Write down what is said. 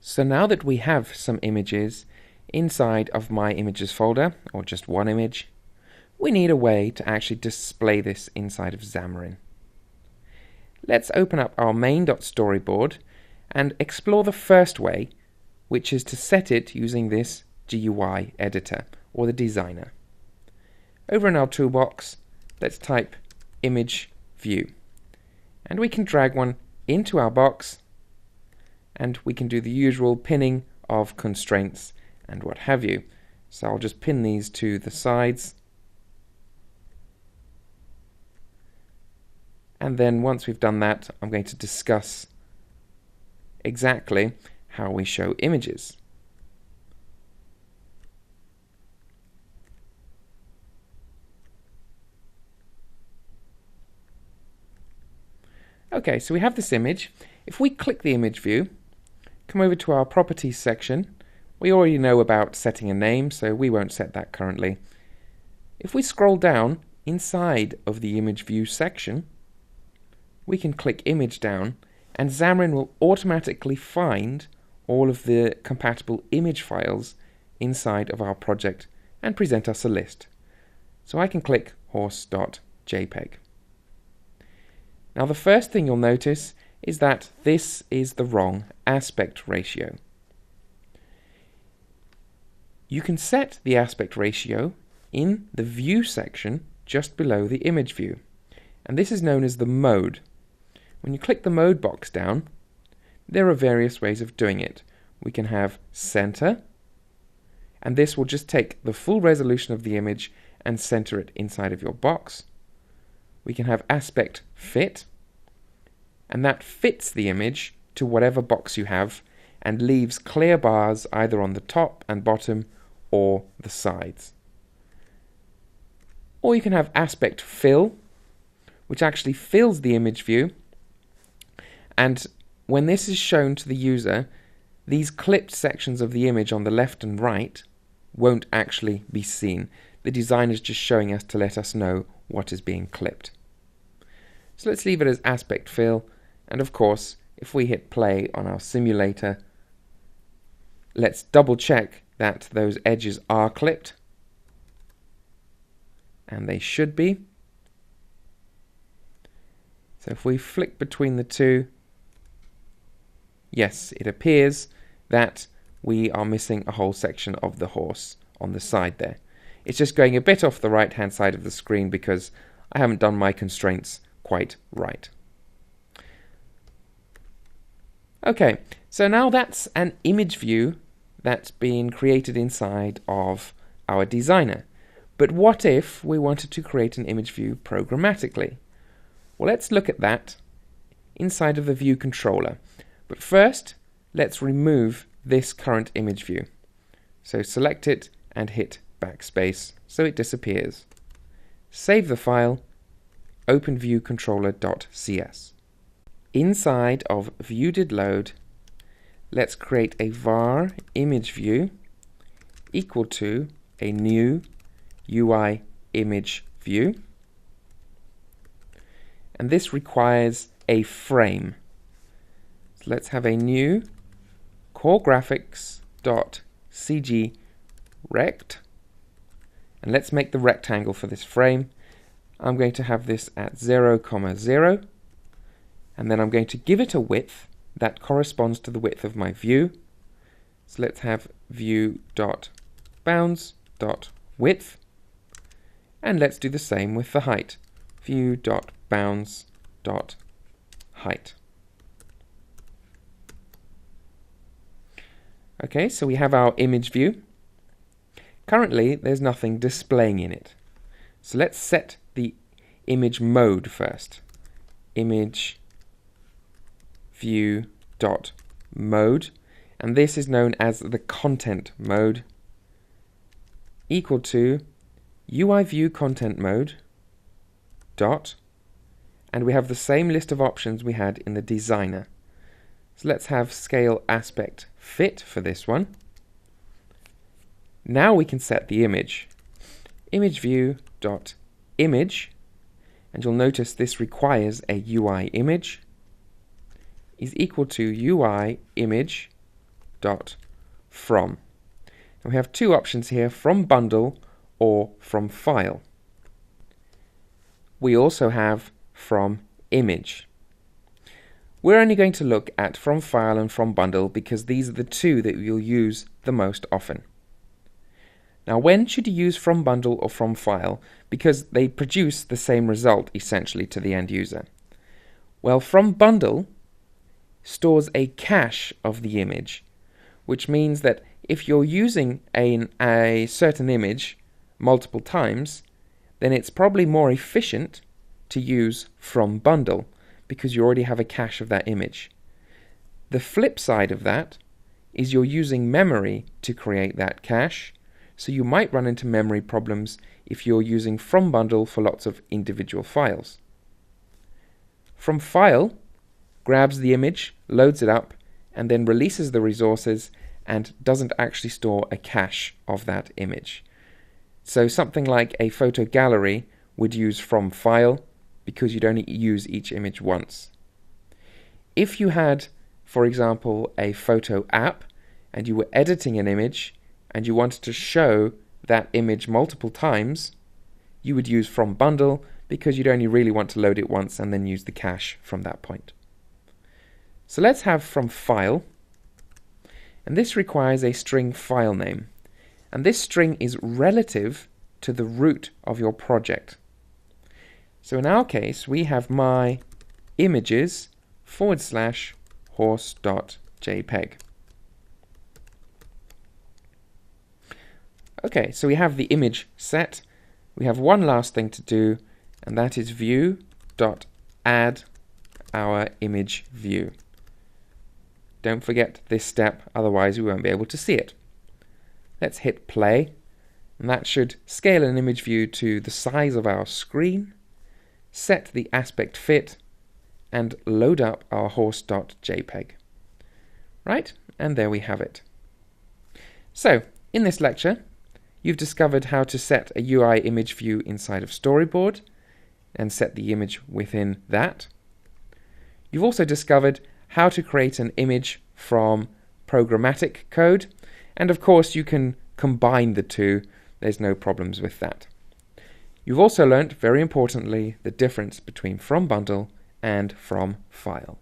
So now that we have some images inside of my images folder, or just one image, we need a way to actually display this inside of Xamarin. Let's open up our main.storyboard and explore the first way, which is to set it using this GUI editor, or the designer. Over in our toolbox, let's type image view, and we can drag one into our box, and we can do the usual pinning of constraints and what have you. So I'll just pin these to the sides, and then once we've done that, I'm going to discuss exactly how we show images. Okay, so we have this image. If we click the image view, come over to our properties section, we already know about setting a name, so we won't set that currently. If we scroll down inside of the image view section, we can click image down, and Xamarin will automatically find all of the compatible image files inside of our project and present us a list. So I can click horse.jpg. Now the first thing you'll notice is that this is the wrong aspect ratio. You can set the aspect ratio in the view section just below the image view, and this is known as the mode. When you click the mode box down, there are various ways of doing it. We can have center, and this will just take the full resolution of the image and center it inside of your box. We can have aspect fit, and that fits the image to whatever box you have and leaves clear bars either on the top and bottom or the sides. Or you can have aspect fill, which actually fills the image view, and when this is shown to the user, these clipped sections of the image on the left and right won't actually be seen. The designer is just showing us to let us know what is being clipped. So let's leave it as aspect fill, and of course if we hit play on our simulator, let's double check that those edges are clipped, and they should be. So if we flick between the two, yes, it appears that we are missing a whole section of the horse on the side there. It's just going a bit off the right hand side of the screen because I haven't done my constraints quite right. Okay, so now that's an image view that's been created inside of our designer. But what if we wanted to create an image view programmatically? Well, let's look at that inside of the view controller. But first, let's remove this current image view. So select it and hit backspace so it disappears. Save the file, open viewcontroller.cs. Inside of view.didLoad, let's create a var image view equal to a new UI image view, and this requires a frame. So let's have a new core graphics.cg rect, and let's make the rectangle for this frame. I'm going to have this at 0, 0, and then I'm going to give it a width that corresponds to the width of my view. So let's have view.bounds.width, and let's do the same with the height, view.bounds.height. Okay, so we have our image view. Currently, there's nothing displaying in it. So let's set the image mode first. Image view.mode, and this is known as the content mode, equal to UI view content mode dot, and we have the same list of options we had in the designer. So let's have scale aspect fit for this one. Now we can set the image. Image view dot image, and you'll notice this requires a UI image is equal to UI image dot from. And we have two options here, from bundle or from file. We also have from image. We're only going to look at from file and from bundle because these are the two that you'll use the most often. Now, when should you use from bundle or from file? Because they produce the same result essentially to the end user. Well, from bundle stores a cache of the image, which means that if you're using a certain image multiple times, then it's probably more efficient to use from bundle because you already have a cache of that image. The flip side of that is you're using memory to create that cache, so you might run into memory problems if you're using from bundle for lots of individual files. From file grabs the image, loads it up, and then releases the resources and doesn't actually store a cache of that image. So something like a photo gallery would use from file because you'd only use each image once. If you had, for example, a photo app and you were editing an image and you wanted to show that image multiple times, you would use from bundle because you'd only really want to load it once and then use the cache from that point. So let's have from file, and this requires a string file name, and this string is relative to the root of your project. So in our case, we have my images /horse.jpg. Okay, so we have the image set. We have one last thing to do, and that is view.add our image view. Don't forget this step, otherwise we won't be able to see it. Let's hit play, and that should scale an image view to the size of our screen, set the aspect fit, and load up our horse.jpg. Right, and there we have it. So, in this lecture, you've discovered how to set a UI image view inside of Storyboard and set the image within that. You've also discovered how to create an image from programmatic code, and of course you can combine the two. There's no problems with that. You've also learnt, very importantly, the difference between from bundle and from file.